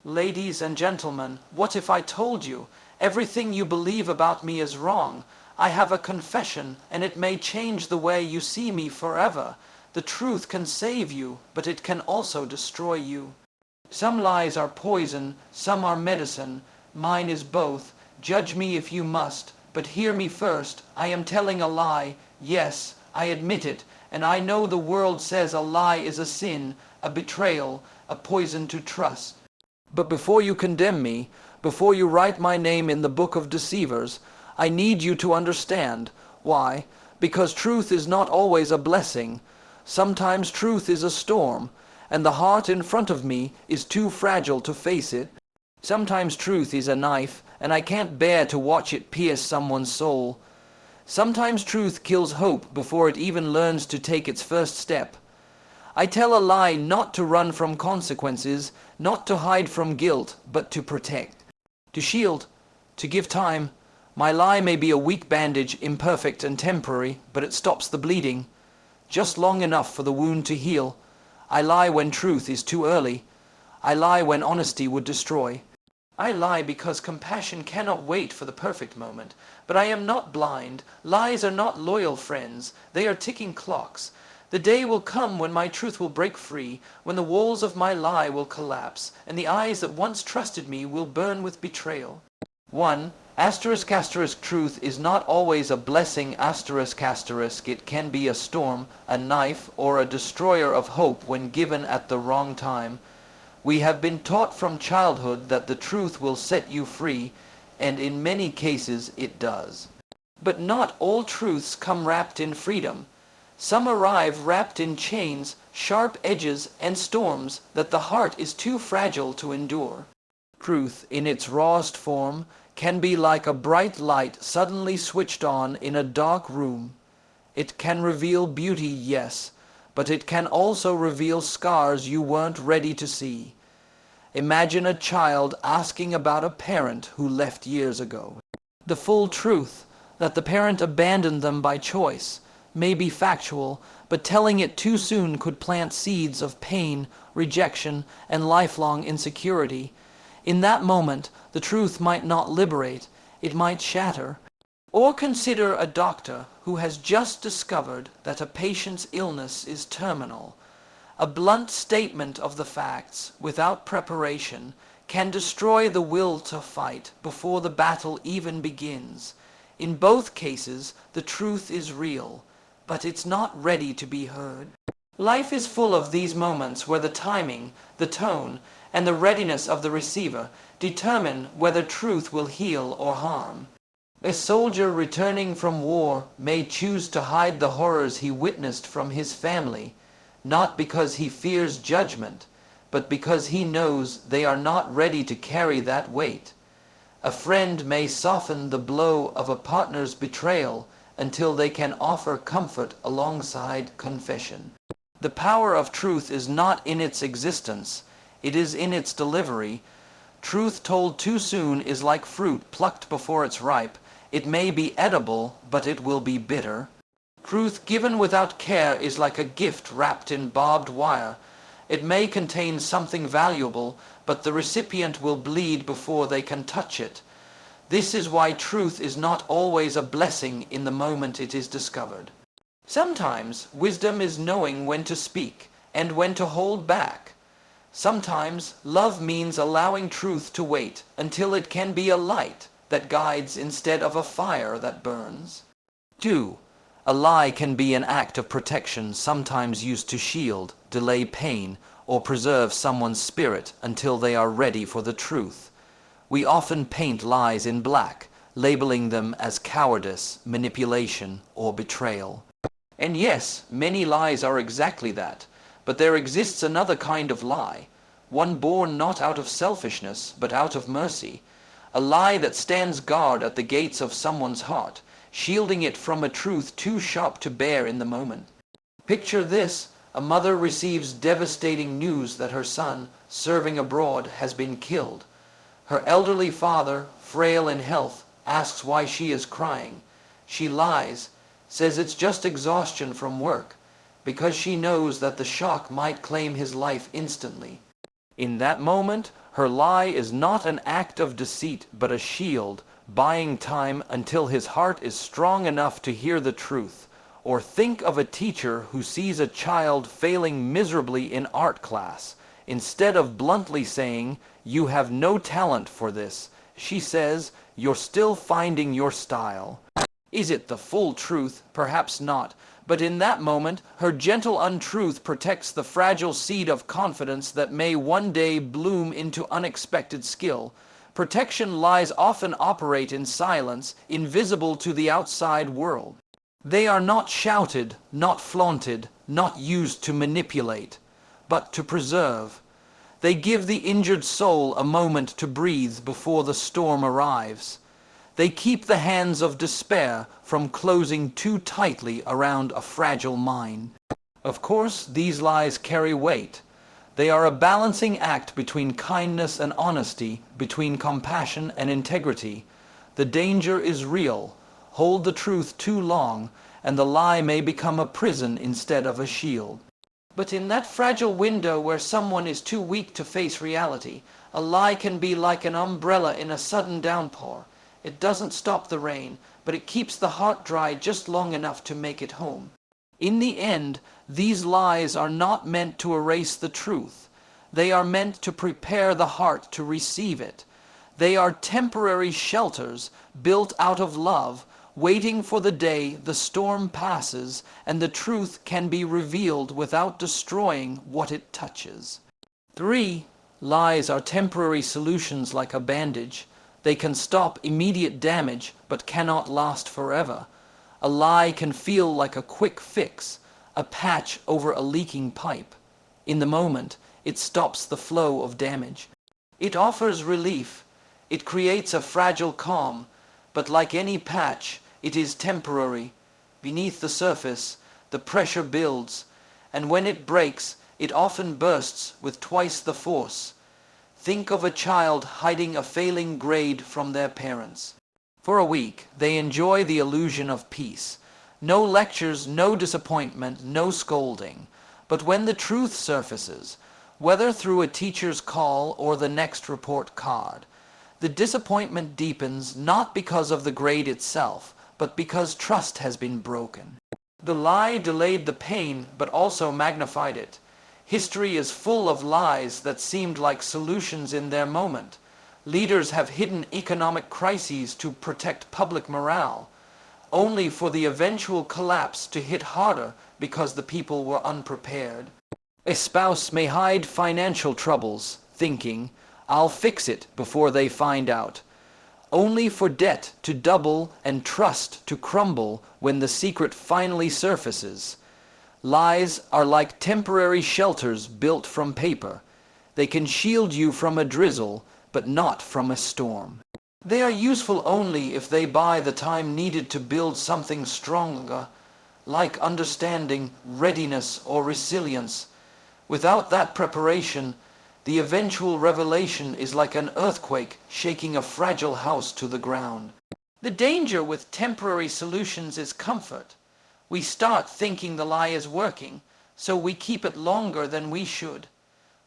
Ladies and gentlemen, what if I told you everything you believe about me is wrong? I have a confession, and it may change the way you see me forever. The truth can save you, but it can also destroy you. Some lies are poison, some are medicine. Mine is both. Judge me if you must, but hear me first. I am telling a lie. Yes, I admit it, and I know the world says a lie is a sin, a betrayal, a poison to trust. But before you condemn me, before you write my name in the book of deceivers, I need you to understand. Why? Because truth is not always a blessing. Sometimes truth is a storm, and the heart in front of me is too fragile to face it. Sometimes truth is a knife, and I can't bear to watch it pierce someone's soul. Sometimes truth kills hope before it even learns to take its first step. I tell a lie not to run from consequences, not to hide from guilt, but to protect, to shield, to give time. My lie may be a weak bandage, imperfect and temporary, but it stops the bleeding, just long enough for the wound to heal. I lie when truth is too early. I lie when honesty would destroy. I lie because compassion cannot wait for the perfect moment. But I am not blind. Lies are not loyal friends. They are ticking clocks. The day will come when my truth will break free, when the walls of my lie will collapse, and the eyes that once trusted me will burn with betrayal. 1. **** Truth is not always a blessing ****. It can be a storm, a knife, or a destroyer of hope when given at the wrong time. We have been taught from childhood that the truth will set you free, and in many cases it does. But not all truths come wrapped in freedom. Some arrive wrapped in chains, sharp edges, and storms that the heart is too fragile to endure. Truth, in its rawest form, can be like a bright light suddenly switched on in a dark room. It can reveal beauty, yes, but it can also reveal scars you weren't ready to see. Imagine a child asking about a parent who left years ago. The full truth, that the parent abandoned them by choice, may be factual, but telling it too soon could plant seeds of pain, rejection, and lifelong insecurity. In that moment, the truth might not liberate, it might shatter. Or consider a doctor who has just discovered that a patient's illness is terminal. A blunt statement of the facts, without preparation, can destroy the will to fight before the battle even begins. In both cases, the truth is real, but it's not ready to be heard. Life is full of these moments where the timing, the tone, and the readiness of the receiver determine whether truth will heal or harm. A soldier returning from war may choose to hide the horrors he witnessed from his family, not because he fears judgment, but because he knows they are not ready to carry that weight. A friend may soften the blow of a partner's betrayal until they can offer comfort alongside confession. The power of truth is not in its existence, it is in its delivery. Truth told too soon is like fruit plucked before it's ripe. It may be edible, but it will be bitter. Truth given without care is like a gift wrapped in barbed wire. It may contain something valuable, but the recipient will bleed before they can touch it. This is why truth is not always a blessing in the moment it is discovered. Sometimes wisdom is knowing when to speak and when to hold back. Sometimes love means allowing truth to wait until it can be a light that guides instead of a fire that burns. 2. A lie can be an act of protection, sometimes used to shield, delay pain, or preserve someone's spirit until they are ready for the truth. We often paint lies in black, labeling them as cowardice, manipulation, or betrayal. And yes, many lies are exactly that, but there exists another kind of lie, one born not out of selfishness, but out of mercy. A lie that stands guard at the gates of someone's heart, shielding it from a truth too sharp to bear in the moment. Picture this: a mother receives devastating news that her son, serving abroad, has been killed. Her elderly father, frail in health, asks why she is crying. She lies, says it's just exhaustion from work, because she knows that the shock might claim his life instantly. In that moment, Her lie is not an act of deceit, but a shield, buying time until his heart is strong enough to hear the truth. Or think of a teacher who sees a child failing miserably in art class. Instead of bluntly saying, "You have no talent for this," she says, "You're still finding your style." Is it the full truth? Perhaps not. But in that moment, her gentle untruth protects the fragile seed of confidence that may one day bloom into unexpected skill. Protection lies often operate in silence, invisible to the outside world. They are not shouted, not flaunted, not used to manipulate, but to preserve. They give the injured soul a moment to breathe before the storm arrives. They keep the hands of despair from closing too tightly around a fragile mind. Of course, these lies carry weight. They are a balancing act between kindness and honesty, between compassion and integrity. The danger is real. Hold the truth too long, and the lie may become a prison instead of a shield. But in that fragile window where someone is too weak to face reality, a lie can be like an umbrella in a sudden downpour. It doesn't stop the rain, but it keeps the heart dry just long enough to make it home. In the end, these lies are not meant to erase the truth. They are meant to prepare the heart to receive it. They are temporary shelters built out of love, waiting for the day the storm passes and the truth can be revealed without destroying what it touches. 3. Lies are temporary solutions like a bandage. They can stop immediate damage but cannot last forever. A lie can feel like a quick fix, a patch over a leaking pipe. In the moment, it stops the flow of damage. It offers relief. It creates a fragile calm, but like any patch, it is temporary. Beneath the surface, the pressure builds, and when it breaks, it often bursts with twice the force. Think of a child hiding a failing grade from their parents. For a week, they enjoy the illusion of peace. No lectures, no disappointment, no scolding. But when the truth surfaces, whether through a teacher's call or the next report card, the disappointment deepens not because of the grade itself, but because trust has been broken. The lie delayed the pain, but also magnified it. History is full of lies that seemed like solutions in their moment. Leaders have hidden economic crises to protect public morale, only for the eventual collapse to hit harder because the people were unprepared. A spouse may hide financial troubles, thinking, "I'll fix it before they find out," only for debt to double and trust to crumble when the secret finally surfaces. Lies are like temporary shelters built from paper. They can shield you from a drizzle, but not from a storm. They are useful only if they buy the time needed to build something stronger, like understanding, readiness, or resilience. Without that preparation, the eventual revelation is like an earthquake shaking a fragile house to the ground. The danger with temporary solutions is comfort. We start thinking the lie is working, so we keep it longer than we should.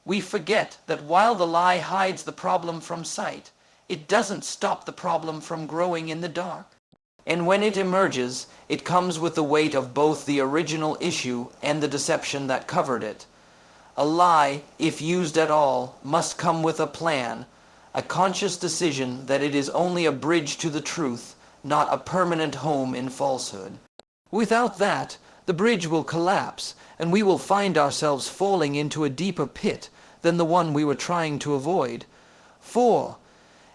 We forget that while the lie hides the problem from sight, it doesn't stop the problem from growing in the dark. And when it emerges, it comes with the weight of both the original issue and the deception that covered it. A lie, if used at all, must come with a plan, a conscious decision that it is only a bridge to the truth, not a permanent home in falsehood. Without that, the bridge will collapse, and we will find ourselves falling into a deeper pit than the one we were trying to avoid. 4.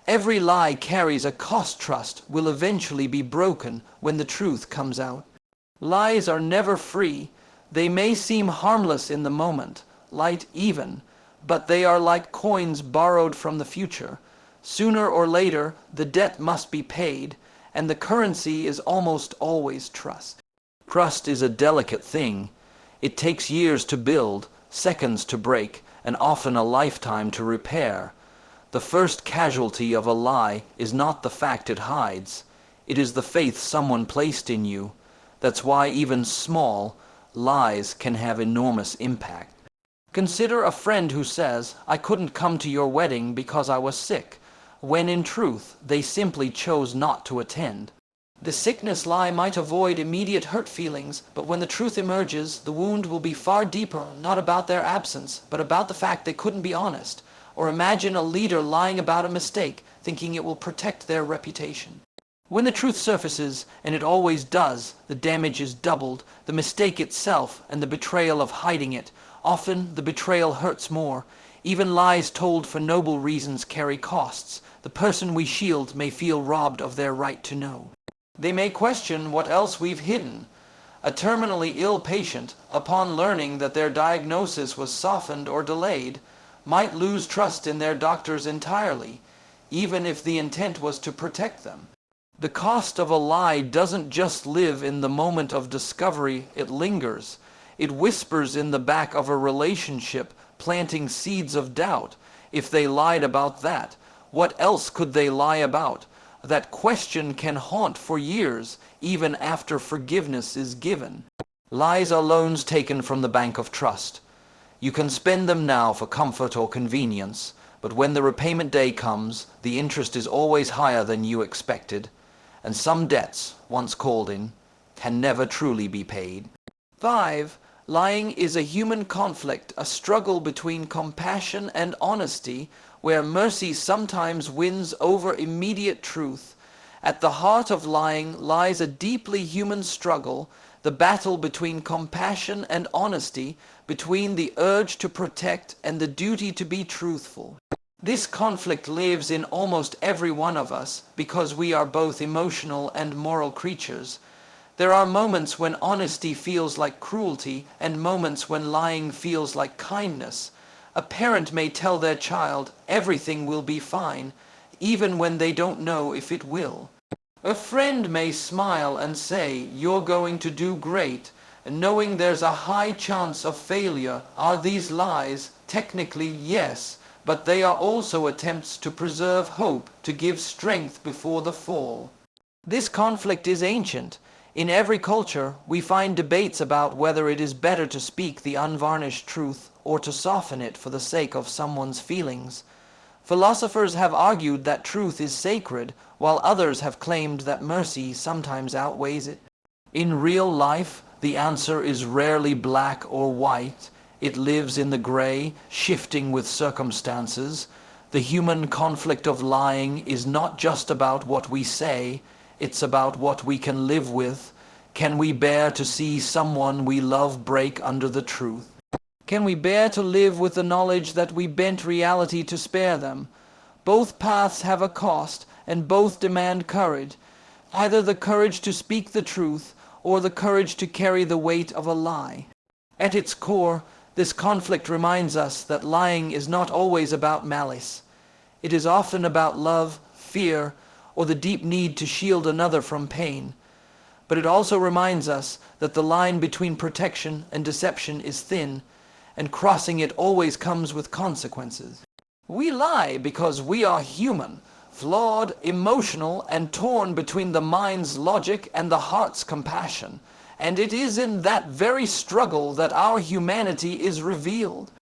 Every lie carries a cost. Trust will eventually be broken when the truth comes out. Lies are never free. They may seem harmless in the moment, light even, but they are like coins borrowed from the future. Sooner or later, the debt must be paid, and the currency is almost always trust. Trust is a delicate thing. It takes years to build, seconds to break, and often a lifetime to repair. The first casualty of a lie is not the fact it hides. It is the faith someone placed in you. That's why even small lies can have enormous impact. Consider a friend who says, "I couldn't come to your wedding because I was sick," when in truth they simply chose not to attend. The sickness lie might avoid immediate hurt feelings, but when the truth emerges, the wound will be far deeper, not about their absence, but about the fact they couldn't be honest. Or imagine a leader lying about a mistake, thinking it will protect their reputation. When the truth surfaces, and it always does, the damage is doubled, the mistake itself and the betrayal of hiding it. Often the betrayal hurts more. Even lies told for noble reasons carry costs. The person we shield may feel robbed of their right to know. They may question what else we've hidden. A terminally ill patient, upon learning that their diagnosis was softened or delayed, might lose trust in their doctors entirely, even if the intent was to protect them. The cost of a lie doesn't just live in the moment of discovery, it lingers. It whispers in the back of a relationship, planting seeds of doubt. If they lied about that, what else could they lie about? That question can haunt for years, even after forgiveness is given. Lies are loans taken from the bank of trust. You can spend them now for comfort or convenience, but when the repayment day comes, the interest is always higher than you expected, and some debts, once called in, can never truly be paid. 5. Lying is a human conflict, a struggle between compassion and honesty, where mercy sometimes wins over immediate truth. At the heart of lying lies a deeply human struggle, the battle between compassion and honesty, between the urge to protect and the duty to be truthful. This conflict lives in almost every one of us because we are both emotional and moral creatures. There are moments when honesty feels like cruelty and moments when lying feels like kindness. A parent may tell their child everything will be fine, even when they don't know if it will. A friend may smile and say, "You're going to do great," knowing there's a high chance of failure. Are these lies? Technically, yes, but they are also attempts to preserve hope, to give strength before the fall. This conflict is ancient. In every culture, we find debates about whether it is better to speak the unvarnished truth or to soften it for the sake of someone's feelings. Philosophers have argued that truth is sacred, while others have claimed that mercy sometimes outweighs it. In real life, the answer is rarely black or white. It lives in the gray, shifting with circumstances. The human conflict of lying is not just about what we say, it's about what we can live with. Can we bear to see someone we love break under the truth? Can we bear to live with the knowledge that we bent reality to spare them? Both paths have a cost, and both demand courage. Either the courage to speak the truth, or the courage to carry the weight of a lie. At its core, this conflict reminds us that lying is not always about malice. It is often about love, fear, or the deep need to shield another from pain. But it also reminds us that the line between protection and deception is thin, and crossing it always comes with consequences. We lie because we are human, flawed, emotional, and torn between the mind's logic and the heart's compassion. And it is in that very struggle that our humanity is revealed.